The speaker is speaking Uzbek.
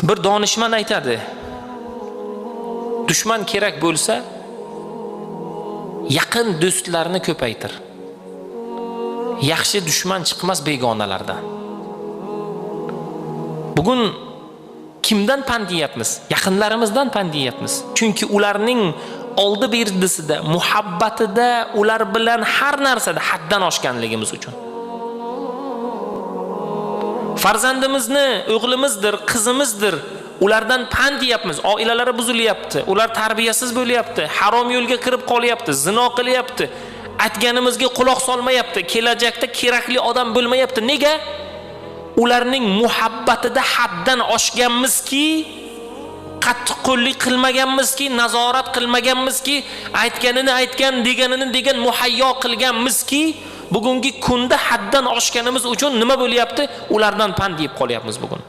Bir donishmand aytadi. Dushman kerak bo'lsa, yaqin do'stlarni ko'paytir. Yaxshi dushman chiqmas begonalardan. Bugun kimdan pand yeyapmiz? Yaqinlarimizdan pand yeyapmiz. Chunki ularning oldi berdisida, muhabbatida, ular bilan har narsada haddan oshganligimiz uchun. Farzandimizni, o'g'limizdir, qizimizdir, ulardan pand yeyapmiz. Oilalari buzilyapti, ular tarbiyasiz bo'lyapti, harom yo'lga kirib qolyapti, zino qilyapti. Aytganimizga quloq solmayapti, kelajakda kerakli odam bo'lmayapti. Nega? Ularning muhabbatida haddan oshganmizki, qattiqqo'llik qilmaganmizki, nazorat qilmaganmizki, aytganini aytgan, deganini degan muhayyo qilganmizki, bugungi kunda haddan oshganimiz uchun nima bo'lyapti? Ulardan pand yeb qolyapmiz bugun.